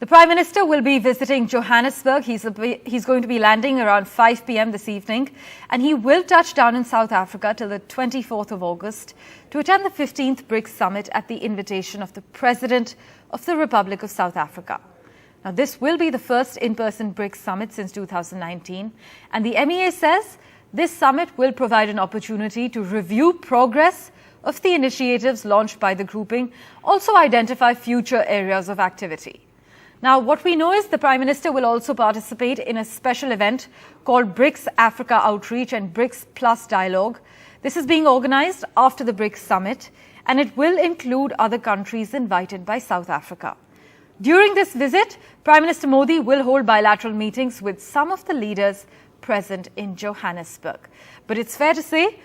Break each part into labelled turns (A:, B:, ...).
A: The Prime Minister will be visiting Johannesburg. He's going to be landing around 5 p.m. this evening, and he will touch down in South Africa till the 24th of August to attend the 15th BRICS summit at the invitation of the President of the Republic of South Africa. Now, this will be the first in-person BRICS summit since 2019, and the MEA says this summit will provide an opportunity to review progress of the initiatives launched by the grouping, also identify future areas of activity. Now, what we know is the Prime Minister will also participate in a special event called BRICS Africa Outreach and BRICS Plus Dialogue. This is being organized after the BRICS summit, and it will include other countries invited by South Africa. During this visit, Prime Minister Modi will hold bilateral meetings with some of the leaders present in Johannesburg. But it's fair to say,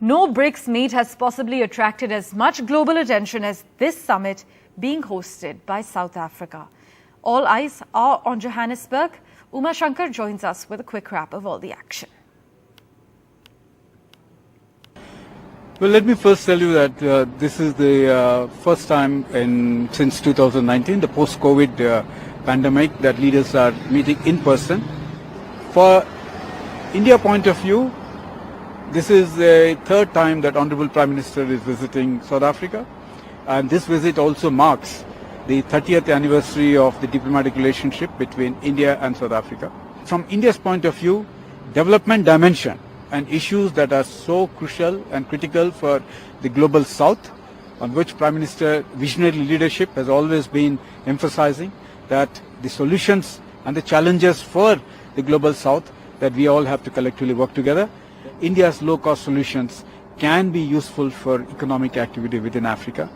A: no BRICS meet has possibly attracted as much global attention as this summit being hosted by South Africa. All eyes are on Johannesburg. Uma Shankar joins us with a quick wrap of all the action.
B: Well, let me first tell you that this is the first time since 2019, the post-COVID pandemic, that leaders are meeting in person. For India point of view, this is the third time that Honorable Prime Minister is visiting South Africa, and this visit also marks the 30th anniversary of the diplomatic relationship between India and South Africa. From India's point of view, development dimension and issues that are so crucial and critical for the global South, on which Prime Minister visionary leadership has always been emphasizing, that the solutions and the challenges for the global South, that we all have to collectively work together. India's low-cost solutions can be useful for economic activity within Africa.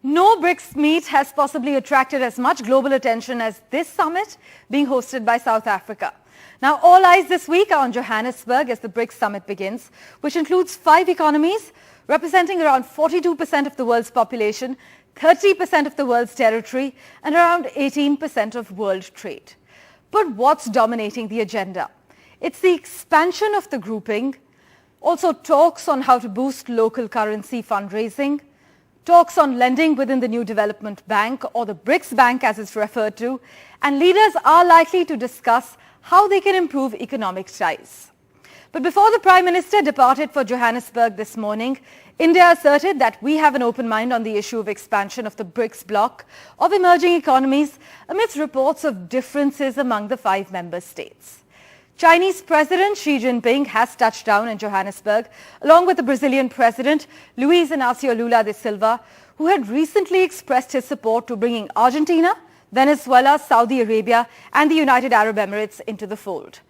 A: No BRICS meet has possibly attracted as much global attention as this summit being hosted by South Africa. Now, all eyes this week are on Johannesburg as the BRICS summit begins, which includes 5 economies representing around 42% of the world's population, 30% of the world's territory, and around 18% of world trade. But what's dominating the agenda? It's the expansion of the grouping, also talks on how to boost local currency fundraising, talks on lending within the new development bank, or the BRICS Bank as it's referred to, and leaders are likely to discuss how they can improve economic ties. But before the Prime Minister departed for Johannesburg this morning, India asserted that we have an open mind on the issue of expansion of the BRICS bloc of emerging economies amidst reports of differences among the 5 member states. Chinese President Xi Jinping has touched down in Johannesburg, along with the Brazilian President Luiz Inácio Lula da Silva, who had recently expressed his support to bringing Argentina, Venezuela, Saudi Arabia and the United Arab Emirates into the fold.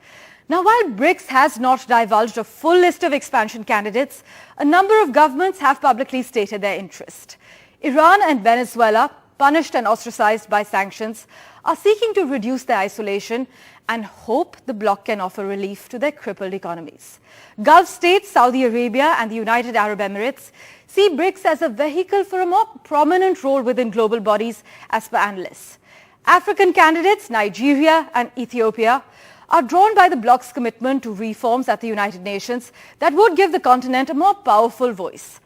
A: Now, while BRICS has not divulged a full list of expansion candidates, a number of governments have publicly stated their interest. Iran and Venezuela, punished and ostracized by sanctions, are seeking to reduce their isolation and hope the bloc can offer relief to their crippled economies. Gulf states, Saudi Arabia and the United Arab Emirates see BRICS as a vehicle for a more prominent role within global bodies as per analysts. African candidates, Nigeria and Ethiopia, are drawn by the bloc's commitment to reforms at the United Nations that would give the continent a more powerful voice.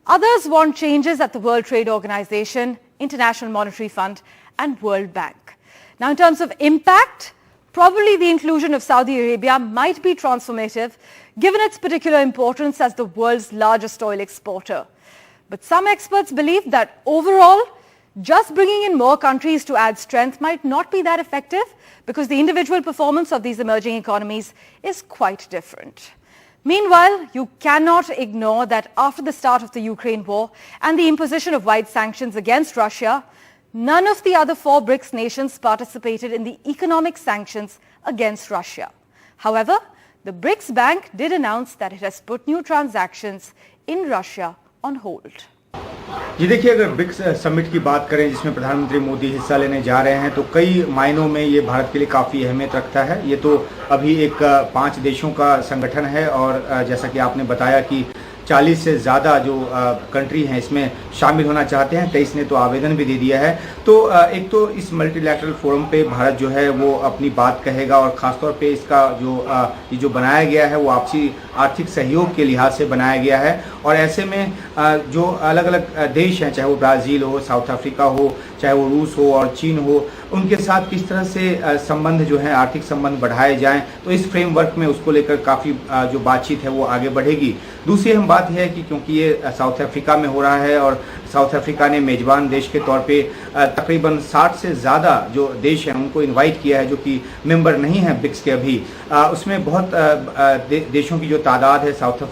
A: Others want changes at the World Trade Organization, International Monetary Fund and World Bank. Now, in terms of impact, probably the inclusion of Saudi Arabia might be transformative, given its particular importance as the world's largest oil exporter. But some experts believe that overall, just bringing in more countries to add strength might not be that effective, because the individual performance of these emerging economies is quite different. Meanwhile, you cannot ignore that after the start of the Ukraine war and the imposition of wide sanctions against Russia, none of the other 4 BRICS nations participated in the economic sanctions against Russia. However, the BRICS Bank did announce that it has put new transactions in Russia on hold.
C: जी देखिए, अगर BRICS summit की बात करें जिसमें प्रधानमंत्री मोदी हिस्सा लेने जा रहे हैं, तो कई मायनों में ये भारत के लिए काफ़ी अहमियत रखता है। ये तो अभी एक 5 देशों का संगठन है और जैसा कि आपने बताया कि 40 से ज़्यादा जो कंट्री हैं इसमें शामिल होना चाहते हैं। 23 ने तो आवेदन भी दे दिया है। तो एक तो इस मल्टीलैटरल फोरम पे भारत जो है वो अपनी बात कहेगा, और ख़ासतौर पे इसका जो बनाया गया है वो आपसी आर्थिक सहयोग के लिहाज से बनाया गया है। और ऐसे में जो अलग अलग देश हैं, चाहे वो ब्राज़ील हो, साउथ अफ्रीका हो, चाहे वो रूस हो और चीन हो, उनके साथ किस तरह से संबंध जो है आर्थिक संबंध बढ़ाए जाएं, तो इस फ्रेमवर्क में उसको लेकर काफ़ी जो बातचीत है वो आगे बढ़ेगी। दूसरी अहम बात है कि क्योंकि ये साउथ अफ्रीका में हो रहा है और साउथ अफ्रीका ने मेजबान देश के तौर पे तकरीबन 60 से ज़्यादा जो देश हैं उनको इनवाइट किया है जो कि मेंबर नहीं है ब्रिक्स के अभी, उसमें बहुत देशों की जो तादाद है साउथ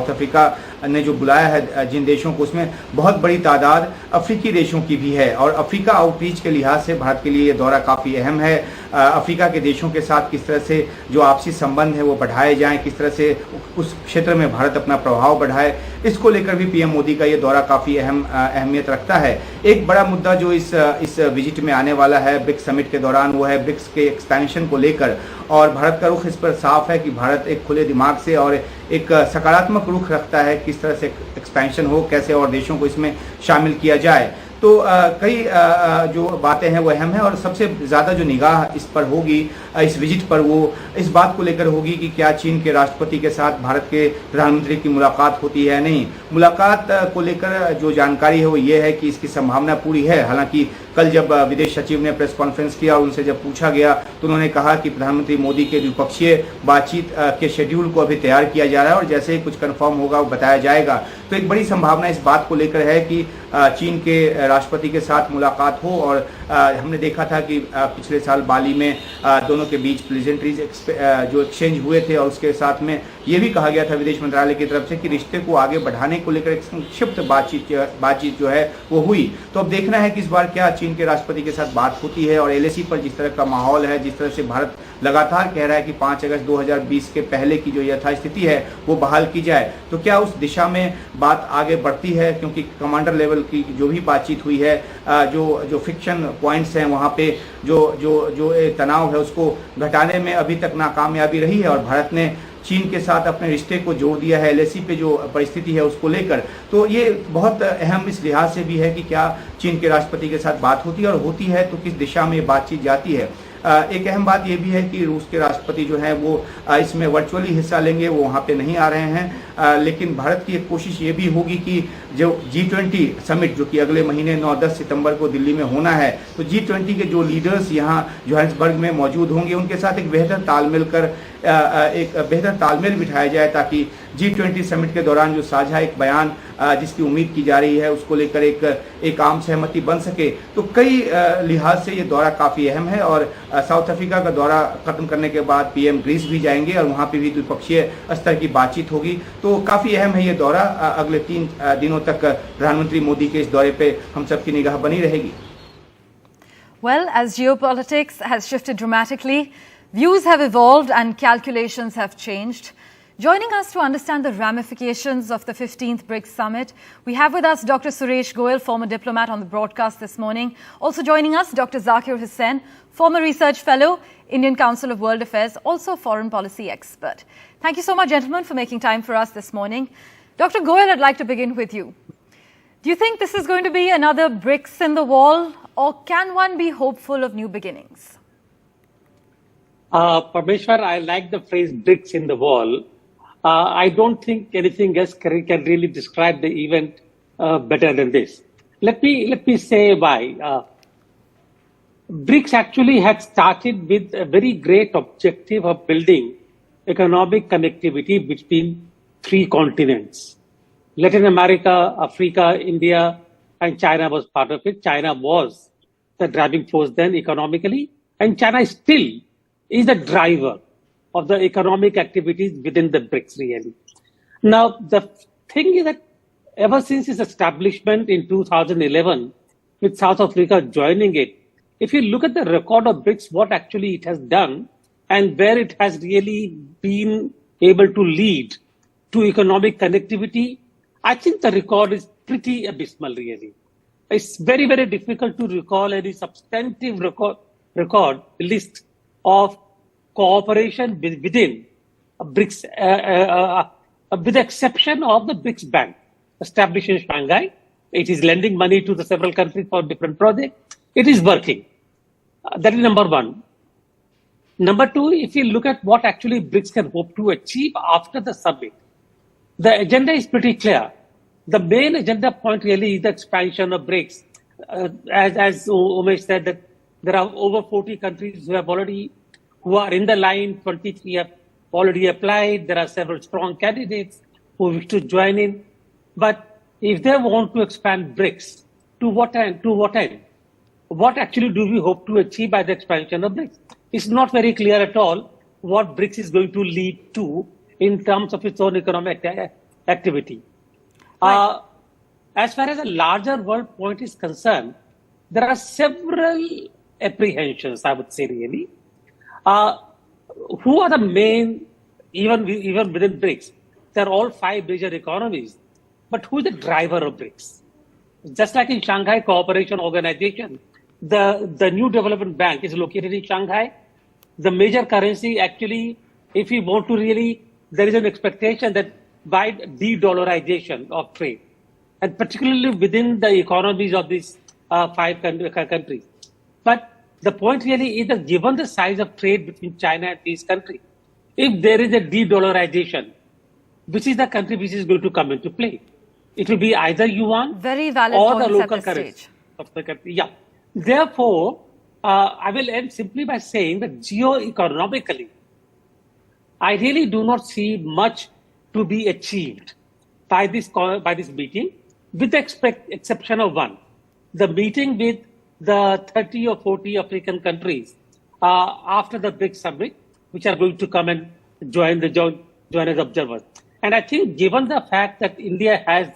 C: अफ्रीका ने जो बुलाया है जिन देशों को, उसमें बहुत बड़ी तादाद अफ्रीकी देशों की भी है। और अफ्रीका आउटरीच के लिहाज से भारत के लिए ये दौरा काफ़ी अहम है। अफ्रीका के देशों के साथ किस तरह से जो आपसी संबंध है वो बढ़ाए जाएं, किस तरह से उस क्षेत्र में भारत अपना प्रभाव बढ़ाए, इसको लेकर भी पीएम मोदी का ये दौरा काफ़ी अहमियत रखता है। एक बड़ा मुद्दा जो इस विजिट में आने वाला है ब्रिक्स समिट के दौरान वो है ब्रिक्स के एक्सपेंशन को लेकर, और भारत का रुख इस पर साफ है कि भारत एक खुले दिमाग से और एक सकारात्मक रुख रखता है किस तरह से एक्सपेंशन हो, कैसे और देशों को इसमें शामिल किया जाए। तो कई जो बातें हैं वो अहम है और सबसे ज़्यादा जो निगाह इस पर होगी इस विजिट पर वो इस बात को लेकर होगी कि क्या चीन के राष्ट्रपति के साथ भारत के प्रधानमंत्री की मुलाकात होती है नहीं। मुलाकात को लेकर जो जानकारी है वो ये है कि इसकी संभावना पूरी है। हालांकि कल जब विदेश सचिव ने प्रेस कॉन्फ्रेंस किया और उनसे जब पूछा गया तो उन्होंने कहा कि प्रधानमंत्री मोदी के द्विपक्षीय बातचीत के शेड्यूल को अभी तैयार किया जा रहा है और जैसे ही कुछ कंफर्म होगा वो बताया जाएगा। तो एक बड़ी संभावना इस बात को लेकर है कि चीन के राष्ट्रपति के साथ मुलाकात हो। और हमने देखा था कि पिछले साल बाली में दोनों के बीच प्लेजेंट्रीज जो एक्सचेंज हुए थे और उसके साथ में ये भी कहा गया था विदेश मंत्रालय की तरफ से कि रिश्ते को आगे बढ़ाने को लेकर एक संक्षिप्त बातचीत जो है वो हुई। तो अब देखना है कि इस बार क्या चीन के राष्ट्रपति के साथ बात होती है और एलएसी पर जिस तरह का माहौल है, जिस तरह से भारत लगातार कह रहा है कि 5 अगस्त 2020 के पहले की जो यथास्थिति है वो बहाल की जाए, तो क्या उस दिशा में बात आगे बढ़ती है। क्योंकि कमांडर लेवल की जो भी बातचीत हुई है, जो फ्रिक्शन पॉइंट्स हैं वहाँ पे जो तनाव है उसको घटाने में अभी तक नाकामयाबी रही है और भारत ने चीन के साथ अपने रिश्ते को जोड़ दिया है एलएसी पे जो परिस्थिति है उसको लेकर। तो ये बहुत अहम इस लिहाज से भी है कि क्या चीन के राष्ट्रपति के साथ बात होती है और होती है तो किस दिशा में बातचीत जाती है। एक अहम बात यह भी है कि रूस के राष्ट्रपति जो है वो इसमें वर्चुअली हिस्सा लेंगे, वो वहाँ पे नहीं आ रहे हैं। लेकिन भारत की एक कोशिश ये भी होगी कि जो G20 समिट जो कि अगले महीने 9-10 सितंबर को दिल्ली में होना है, तो G20 के जो लीडर्स यहाँ जोहान्सबर्ग में मौजूद होंगे उनके साथ एक बेहतर तालमेल बिठाया जाए ताकि G20 समिट के दौरान जो साझा एक बयान जिसकी उम्मीद की जा रही है उसको लेकर एक आम सहमति बन सके। तो कई लिहाज से ये दौरा काफ़ी अहम है और साउथ अफ्रीका का दौरा खत्म करने के बाद पीएम ग्रीस भी जाएंगे और वहाँ पे भी द्विपक्षीय स्तर की बातचीत होगी। तो काफ़ी अहम है ये दौरा। अगले 3 दिनों तक प्रधानमंत्री मोदी के इस दौरे पे हम सबकी निगाह बनी रहेगी।
A: Well, as geopolitics has shifted dramatically, views have evolved and calculations have changed. Joining us to understand the ramifications of the 15th BRICS summit, we have with us Dr. Suresh Goel, former diplomat on the broadcast this morning. Also joining us, Dr. Zakir Hussain, former research fellow, Indian Council of World Affairs, also foreign policy expert. Thank you so much, gentlemen, for making time for us this morning. Dr. Goel, I'd like to begin with you. Do you think this is going to be another bricks in the wall, or can one be hopeful of new beginnings?
D: Parmeshwar, I like the phrase bricks in the wall. I don't think anything else can really describe the event better than this. Let me say why. BRICS actually had started with a very great objective of building economic connectivity between 3 continents. Latin America, Africa, India, and China was part of it. China was the driving force then economically, and China still is the driver of the economic activities within the BRICS really. Now, the thing is that ever since its establishment in 2011, with South Africa joining it, if you look at the record of BRICS, what actually it has done and where it has really been able to lead to economic connectivity, I think the record is pretty abysmal really. It's very, very difficult to recall any substantive record list of cooperation within BRICS, with the exception of the BRICS Bank, established in Shanghai. It is lending money to the several countries for different projects. It is working. That is number one. Number two, if you look at what actually BRICS can hope to achieve after the summit, the agenda is pretty clear. The main agenda point really is the expansion of BRICS. As Umesh said, that There are over 40 countries who are in the line. 23 have already applied. There are several strong candidates who wish to join in. But if they want to expand BRICS, to what end? To what end? What actually do we hope to achieve by the expansion of BRICS? It's not very clear at all what BRICS is going to lead to in terms of its own economic activity.
A: Right.
D: As far as a larger world point is concerned, there are several apprehensions, I would say, really. Who are the main, even within BRICS? They're all 5 major economies. But who is the driver of BRICS? Just like in Shanghai Cooperation Organization, the new development bank is located in Shanghai. The major currency, actually, if we want to really, there is an expectation that by de-dollarization of trade, and particularly within the economies of these 5 countries. But the point really is that given the size of trade between China and these countries, if there is a de-dollarization, which is the country which is going to come into play? It will be either yuan
A: Very valid
D: or the
A: points at
D: local
A: this
D: currency
A: stage.
D: of the country. Yeah. Therefore, I will end simply by saying that geo-economically, I really do not see much to be achieved by this meeting, with the exception of one. The meeting with the 30 or 40 African countries after the BRICS summit, which are going to come and join as observers. And I think given the fact that India has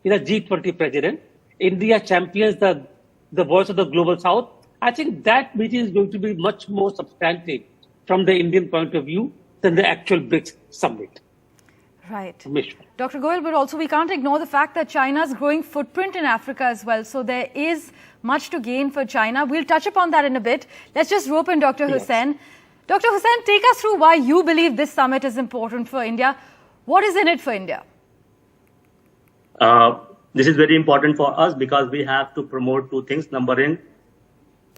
D: a G20 president, India champions the voice of the global south, I think that meeting is going to be much more substantive from the Indian point of view than the actual BRICS summit.
A: Right.
D: Mishra.
A: Dr. Goel, but also we can't ignore the fact that China's growing footprint in Africa as well. So there is much to gain for China. We'll touch upon that in a bit. Let's just rope in Dr. Hussain. Dr. Hussain, take us through why you believe this summit is important for India. What is in it for India?
E: This is very important for us because we have to promote 2 things. Number 1,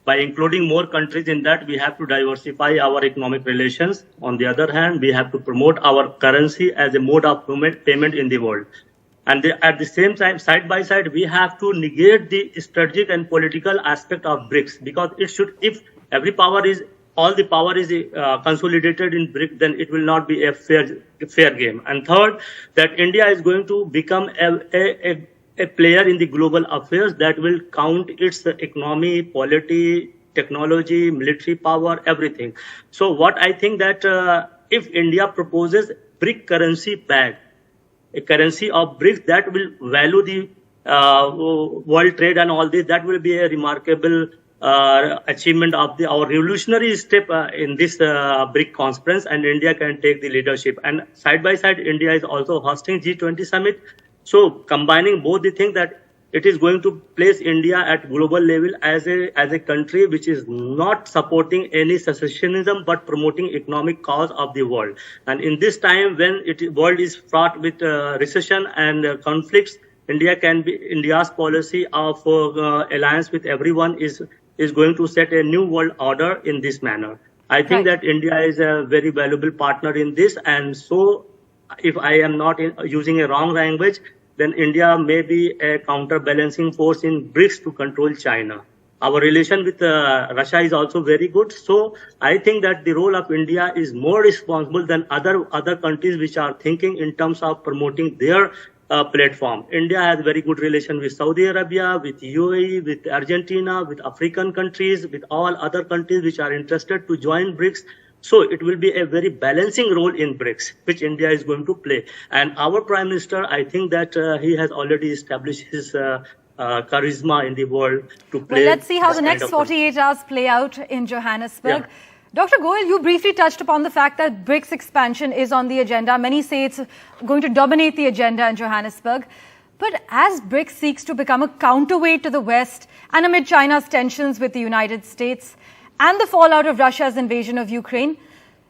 E: by including more countries in that, we have to diversify our economic relations. On the other hand, we have to promote our currency as a mode of payment in the world. And at the same time, side by side, we have to negate the strategic and political aspect of BRICS, because it should, if all the power is consolidated in BRICS, then it will not be a fair game. And third, that India is going to become a player in the global affairs that will count its economy, polity, technology, military power, everything. So what I think that if India proposes BRIC currency peg, a currency of BRICS that will value the world trade and all this, that will be a remarkable achievement of our revolutionary step in this BRIC conference, and India can take the leadership. And side by side, India is also hosting G20 summit. So combining both the things, that it is going to place India at global level as a country which is not supporting any secessionism but promoting economic cause of the world. And in this time when world is fraught with recession and conflicts, India's policy of alliance with everyone is going to set a new world order in this manner. I think that India is a very valuable partner in this, and so if I am not using a wrong language, then India may be a counterbalancing force in BRICS to control China. Our relation with Russia is also very good. So I think that the role of India is more responsible than other countries which are thinking in terms of promoting their platform. India has very good relation with Saudi Arabia, with UAE, with Argentina, with African countries, with all other countries which are interested to join BRICS. So it will be a very balancing role in BRICS, which India is going to play. And our Prime Minister, I think that he has already established his charisma in the world to play.
A: Well, let's see how the next 48 hours play out in Johannesburg.
E: Yeah.
A: Dr. Goel, you briefly touched upon the fact that BRICS expansion is on the agenda. Many say it's going to dominate the agenda in Johannesburg. But as BRICS seeks to become a counterweight to the West and amid China's tensions with the United States and the fallout of Russia's invasion of Ukraine,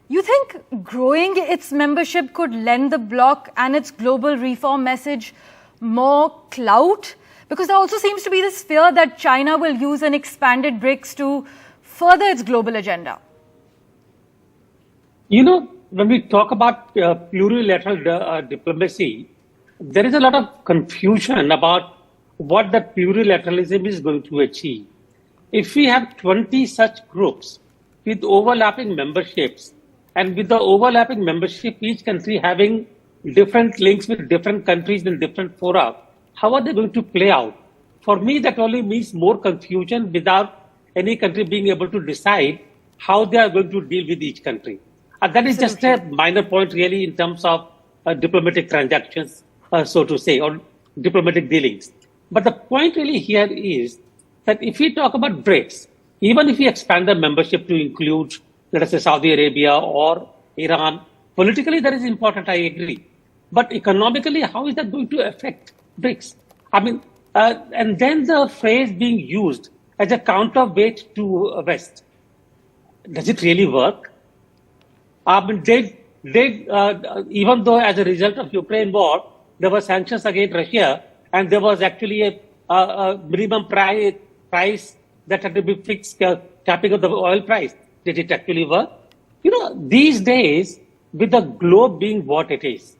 A: you think growing its membership could lend the bloc and its global reform message more clout? Because there also seems to be this fear that China will use an expanded BRICS to further its global agenda.
D: You know, when we talk about plurilateral diplomacy, there is a lot of confusion about what that plurilateralism is going to achieve. if we have 20 such groups with overlapping memberships, and with the overlapping membership, each country having different links with different countries in different fora, how are they going to play out? For me, that only means more confusion without any country being able to decide how they are going to deal with each country. That is just a minor point really in terms of diplomatic transactions, so to say, or diplomatic dealings. But the point really here is that if we talk about BRICS, even if we expand the membership to include, let us say, Saudi Arabia or Iran, politically that is important, I agree. But economically, how is that going to affect BRICS? I mean, and then the phrase being used as a counterweight to West. Does it really work? I mean, even though as a result of Ukraine war, there were sanctions against Russia, and there was actually a minimum price that had to be fixed, capping of the oil price. Did it actually work? You know, these days, with the globe being what it is,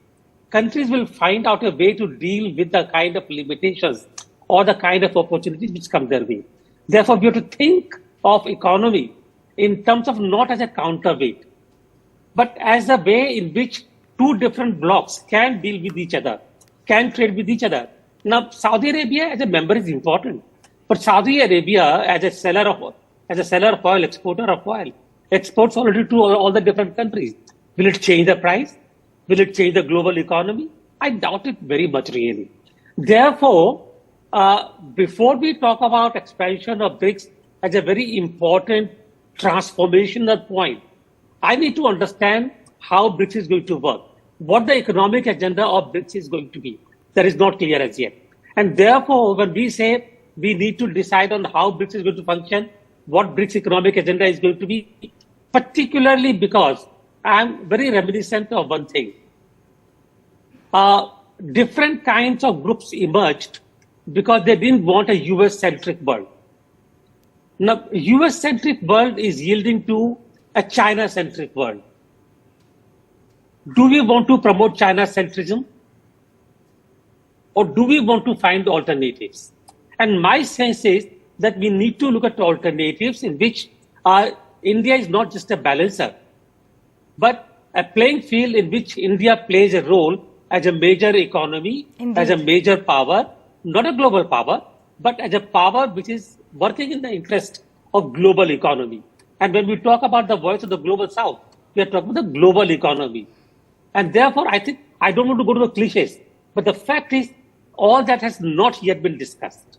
D: countries will find out a way to deal with the kind of limitations or the kind of opportunities which come their way. Therefore, we have to think of economy in terms of not as a counterweight, but as a way in which two different blocks can deal with each other, can trade with each other. Now, Saudi Arabia as a member is important, but Saudi Arabia as a seller of oil, exporter of oil, exports already to all the different countries. Will it change the price? Will it change the global economy? I doubt it very much, really. Therefore, before we talk about expansion of BRICS as a very important transformational point, I need to understand how BRICS is going to work, what the economic agenda of BRICS is going to be. That is not clear as yet. And therefore, when we say we need to decide on how BRICS is going to function, what BRICS economic agenda is going to be, particularly because I'm very reminiscent of one thing. Different kinds of groups emerged because they didn't want a US-centric world. Now, US-centric world is yielding to a China-centric world. Do we want to promote China-centrism? Or do we want to find alternatives? And my sense is that we need to look at alternatives in which India is not just a balancer, but a playing field in which India plays a role as a major economy,
A: Indeed.
D: as a major power, not a global power, but as a power which is working in the interest of global economy. And when we talk about the voice of the global south, we are talking about the global economy. And therefore, I think, I don't want to go to the cliches, but the fact is, all that has not yet been discussed.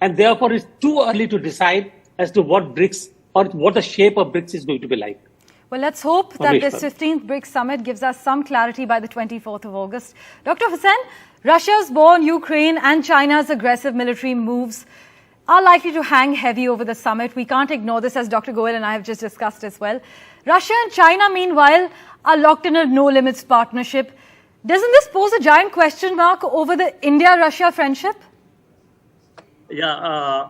D: And therefore, it's too early to decide as to what BRICS or what the shape of BRICS is going to be like.
A: Well, let's hope that this 15th BRICS summit gives us some clarity by the 24th of August. Dr. Hussain, Russia's war on Ukraine and China's aggressive military moves are likely to hang heavy over the summit. We can't ignore this, as Dr. Goel and I have just discussed as well. Russia and China, meanwhile, are locked in a no-limits partnership. Doesn't this pose a giant question mark over the India-Russia friendship?
E: Yeah,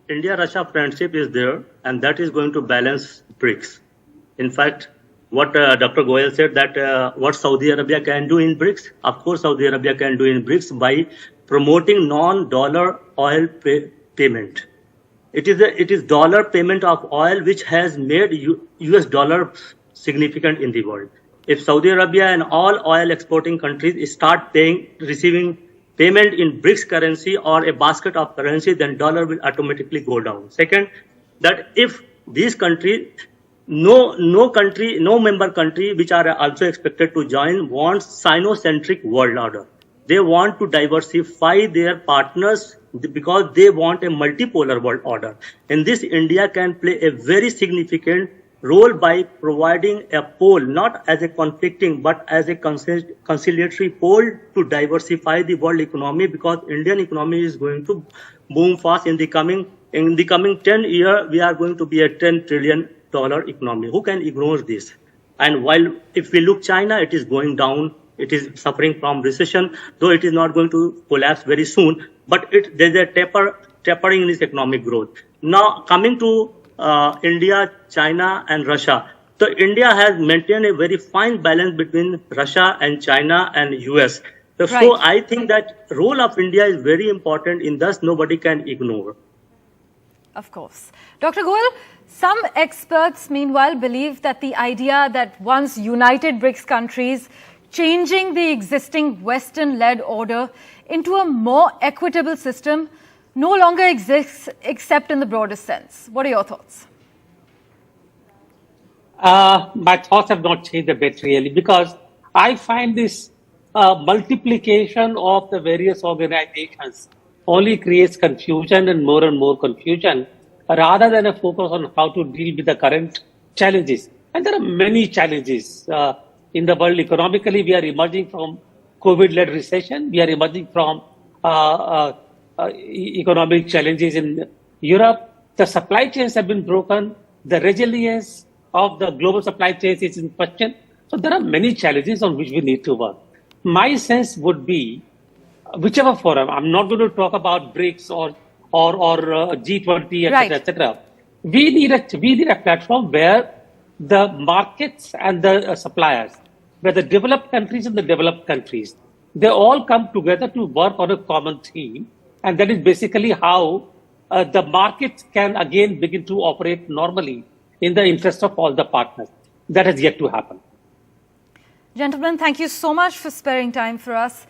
E: India-Russia friendship is there, and that is going to balance BRICS. In fact, what Dr. Goel said, that what Saudi Arabia can do in BRICS, of course Saudi Arabia can do in BRICS by promoting non-dollar oil payment. It is dollar payment of oil which has made US dollar significant in the world. If Saudi Arabia and all oil exporting countries start receiving payment in BRICS currency or a basket of currency, then dollar will automatically go down. Second, that if these countries, no member country which are also expected to join wants Sino-centric world order. They want to diversify their partners because they want a multipolar world order. In this, India can play a very significant role by providing a pole, not as a conflicting, but as a conciliatory pole to diversify the world economy, because Indian economy is going to boom fast in the coming 10 years. We are going to be a $10 trillion economy. Who can ignore this? And while if we look China, it is going down. It is suffering from recession, though it is not going to collapse very soon. But there's a tapering in its economic growth. Now coming to India, China and Russia. So India has maintained a very fine balance between Russia and China and US. So,
A: Right.
E: so I think that role of India is very important, in thus nobody can ignore.
A: Of course. Dr. Goel, some experts, meanwhile, believe that the idea that once united BRICS countries changing the existing Western-led order into a more equitable system no longer exists except in the broadest sense. What are your thoughts?
D: My thoughts have not changed a bit really, because I find this multiplication of the various organizations only creates confusion and more confusion, rather than a focus on how to deal with the current challenges. And there are many challenges in the world. Economically, we are emerging from COVID-led recession. We are emerging from economic challenges in Europe. The supply chains have been broken. The resilience of the global supply chains is in question. So there are many challenges on which we need to work. My sense would be, whichever forum, I'm not going to talk about BRICS or G20, etc., etc. We need a platform where the markets and the suppliers, where the developed countries and the developed countries, they all come together to work on a common theme. And that is basically how the markets can again begin to operate normally in the interest of all the partners. That has yet to happen.
A: Gentlemen, thank you so much for sparing time for us.